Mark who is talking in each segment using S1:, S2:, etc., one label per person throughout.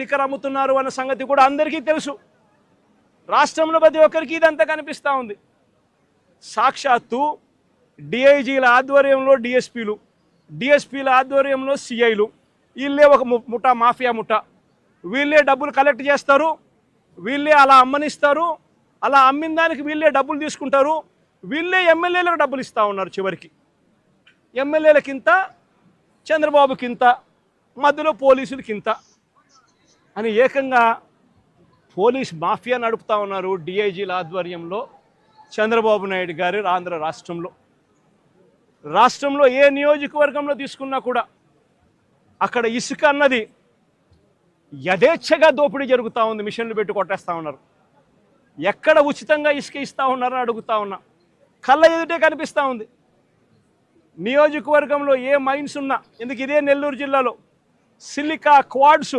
S1: Liquor అమ్ముతున్నారు అన్న సంగతి కూడా అందరికీ తెలుసు. రాష్ట్రంలో ప్రతి ఒక్కరికి ఇదంతా కనిపిస్తూ ఉంది. సాక్షాత్తు డిఐజీల ఆధ్వర్యంలో డిఎస్పీల ఆధ్వర్యంలో సిఐలు, వీళ్ళే ఒక ముఠా, మాఫియా ముఠా. వీళ్ళే డబ్బులు కలెక్ట్ చేస్తారు, వీళ్ళే అలా అమ్మనిస్తారు, అలా అమ్మిన దానికి వీళ్ళే డబ్బులు తీసుకుంటారు, వీళ్ళే ఎమ్మెల్యేలకు డబ్బులు ఇస్తూ ఉన్నారు. చివరికి ఎమ్మెల్యేలకింత, చంద్రబాబుకింత, మధ్యలో పోలీసులకింత అని ఏకంగా పోలీస్ మాఫియా నడుపుతూ ఉన్నారు డిఐజీల ఆధ్వర్యంలో చంద్రబాబు నాయుడు గారు. ఆంధ్ర రాష్ట్రంలో ఏ నియోజకవర్గంలో తీసుకున్నా కూడా అక్కడ ఇసుక అన్నది యథేచ్ఛగా దోపిడీ జరుగుతూ ఉంది. మిషన్లు పెట్టి కొట్టేస్తూ ఉన్నారు. ఎక్కడ ఉచితంగా ఇసుక ఇస్తూ ఉన్నారని అడుగుతూ ఉన్నా. కళ్ళ ఎదుటే కనిపిస్తూ ఉంది. నియోజకవర్గంలో ఏ మైన్స్ ఉన్నా, ఎందుకు ఇదే నెల్లూరు జిల్లాలో సిలికా క్వాడ్స్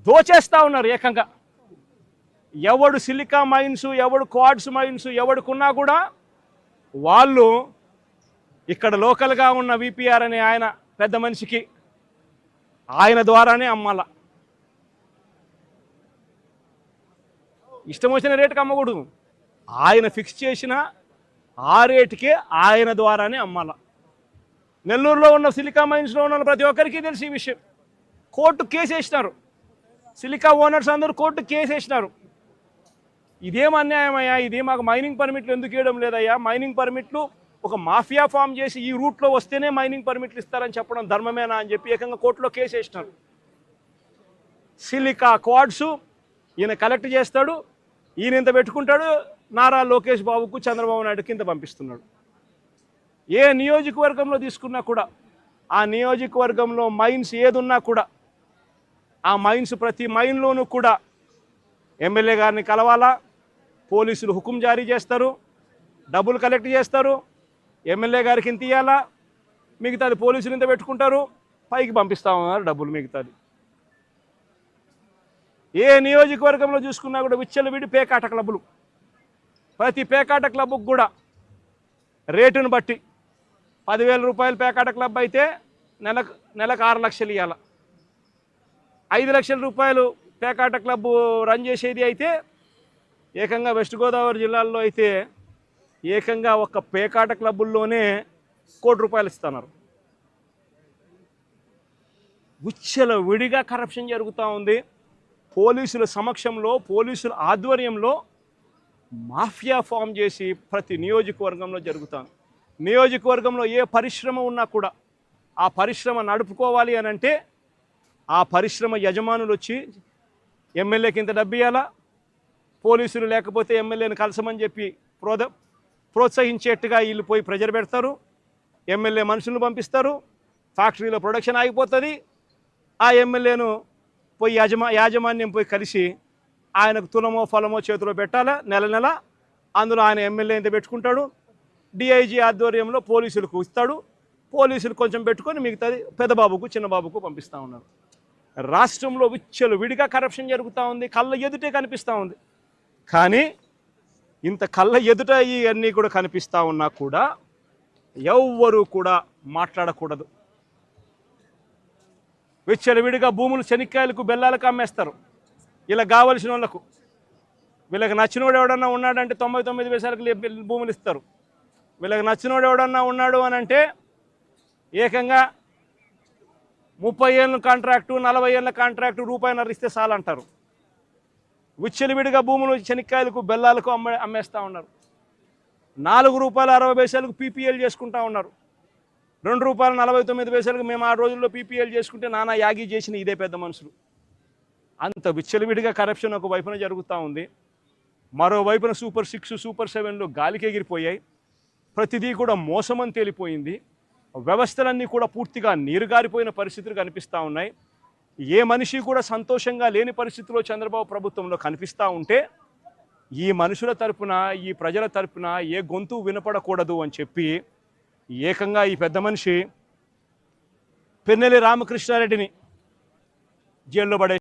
S1: దోచేస్తూ ఉన్నారు ఏకంగా. ఎవడు సిలికా మైన్స్, ఎవడు క్వాడ్స్ మైన్స్ ఎవడుకున్నా కూడా వాళ్ళు ఇక్కడ లోకల్గా ఉన్న విపిఆర్ అనే ఆయన పెద్ద మనిషికి ఆయన ద్వారానే అమ్మాల. ఇష్టం వచ్చిన రేటుకి అమ్మకూడదు. ఆయన ఫిక్స్ చేసిన ఆ రేటుకే ఆయన ద్వారానే అమ్మాల. నెల్లూరులో ఉన్న సిలికా మైన్స్లో ఉన్న ప్రతి ఒక్కరికి తెలిసి ఈ విషయం. కోర్టు కేసు వేసినారు. సిలికా ఓనర్స్ అందరూ కోర్టు కేసు వేసినారు. ఇదేం అన్యాయమయ్యా, ఇది మాకు మైనింగ్ పర్మిట్లు ఎందుకు ఇవ్వడం లేదయ్యా, మైనింగ్ పర్మిట్లు ఒక మాఫియా ఫామ్ చేసి ఈ రూట్లో వస్తేనే మైనింగ్ పర్మిట్లు ఇస్తారని చెప్పడం ధర్మమేనా అని చెప్పి ఏకంగా కోర్టులో కేసు వేసినారు. సిలికా క్వాడ్స్ ఈయన కలెక్ట్ చేస్తాడు, ఈయన ఇంత పెట్టుకుంటాడు, నారా లోకేష్ బాబుకు, చంద్రబాబు నాయుడుకి ఇంత పంపిస్తున్నాడు. ఏ నియోజకవర్గంలో తీసుకున్నా కూడా ఆ నియోజకవర్గంలో మైన్స్ ఏదున్నా కూడా ఆ మైన్స్ ప్రతి మైన్లోనూ కూడా ఎమ్మెల్యే గారిని కలవాలా, పోలీసులు హుకుం జారీ చేస్తారు, డబ్బులు కలెక్ట్ చేస్తారు, ఎమ్మెల్యే గారికి ఇంత ఇవ్వాలా, మిగతాది పోలీసులు ఇంత పెట్టుకుంటారు, పైకి పంపిస్తామన్నారు డబ్బులు మిగతాది. ఏ నియోజకవర్గంలో చూసుకున్నా కూడా విచ్చలవిడి పేకాట క్లబ్బులు. ప్రతి పేకాట క్లబ్కు కూడా రేటును బట్టి 10,000 రూపాయలు పేకాట క్లబ్ అయితే నెలకు 6 లక్షలు ఇవ్వాలి. 5 లక్షల రూపాయలు పేకాట క్లబ్ రన్ చేసేది అయితే ఏకంగా వెస్ట్ గోదావరి జిల్లాల్లో అయితే ఏకంగా ఒక పేకాట క్లబ్బుల్లోనే 1 కోటి రూపాయలు ఇస్తున్నారు. విచ్చల విడిగా కరప్షన్ జరుగుతూ ఉంది. పోలీసుల సమక్షంలో, పోలీసుల ఆధ్వర్యంలో మాఫియా ఫామ్ చేసి ప్రతి నియోజకవర్గంలో జరుగుతుంది. నియోజకవర్గంలో ఏ పరిశ్రమ ఉన్నా కూడా ఆ పరిశ్రమ నడుపుకోవాలి అని అంటే ఆ పరిశ్రమ యజమానులు వచ్చి ఎమ్మెల్యేకి ఇంత డబ్బు ఇవ్వాలా, పోలీసులు లేకపోతే ఎమ్మెల్యేని కలసమని చెప్పి ప్రోత్సహించేట్టుగా వీళ్ళు పోయి ప్రెజర్ పెడతారు, ఎమ్మెల్యే మనుషులను పంపిస్తారు, ఫ్యాక్టరీలో ప్రొడక్షన్ ఆగిపోతుంది. ఆ ఎమ్మెల్యేను పోయి యాజమాన్యం పోయి కలిసి ఆయనకు తులమో ఫలమో చేతిలో పెట్టాలా నెల, అందులో ఆయన ఎమ్మెల్యే ఇంత పెట్టుకుంటాడు, డిఐజీ ఆధ్వర్యంలో పోలీసులకు ఇస్తాడు, పోలీసులు కొంచెం పెట్టుకొని మిగతాది పెద్దబాబుకు, చిన్నబాబుకు పంపిస్తూ ఉన్నారు. రాష్ట్రంలో విచ్చలు విడిగా కరప్షన్ జరుగుతూ ఉంది. కళ్ళ ఎదుటే కనిపిస్తూ ఉంది. కానీ ఇంత కళ్ళ ఎదుట ఇవన్నీ కూడా కనిపిస్తూ ఉన్నా కూడా ఎవ్వరూ కూడా మాట్లాడకూడదు. విచ్చలవిడిగా భూములు శనిక్కాయలకు, బెల్లాలకు అమ్మేస్తారు. ఇలా కావలసిన వాళ్ళకు, వీళ్ళకి నచ్చినోడు ఎవడన్నా ఉన్నాడంటే 99 పైసలకు భూములు ఇస్తారు. వీళ్ళకి నచ్చినోడు ఎవడన్నా ఉన్నాడు అని అంటే ఏకంగా 30 ఏళ్ళ కాంట్రాక్టు, 40 ఏళ్ళ కాంట్రాక్టు, రూపాయిన్నర ఇస్తే చాలంటారు. విచ్చలవిడిగా భూములు శనిక్కాయలకు, బెల్లాలకు అమ్మేస్తూ ఉన్నారు. 4 రూపాయల 60 పైసలకు పీపీఎల్ చేసుకుంటూ ఉన్నారు. 2 రూపాయల 49 పైసలకు మేము ఆ రోజుల్లో పీపీఎల్ చేసుకుంటే నానా యాగి చేసిన ఇదే పెద్ద మనుషులు. అంత విచ్చలవిడిగా కరప్షన్ ఒక వైపున జరుగుతూ ఉంది. మరోవైపున సూపర్ 6, సూపర్ 7లు గాలికి ఎగిరిపోయాయి. ప్రతిదీ కూడా మోసమని తేలిపోయింది. వ్యవస్థలన్నీ కూడా పూర్తిగా నీరుగారిపోయిన పరిస్థితులు కనిపిస్తూ ఉన్నాయి. ఏ మనిషి కూడా సంతోషంగా లేని పరిస్థితిలో చంద్రబాబు ప్రభుత్వంలో కనిపిస్తూ ఉంటే ఈ మనుషుల తరపున, ఈ ప్రజల తరపున ఏ గొంతు వినపడకూడదు అని చెప్పి ఏకంగా ఈ పెద్ద మనిషి పిన్నెల్లి రామకృష్ణారెడ్డిని జైల్లో పడే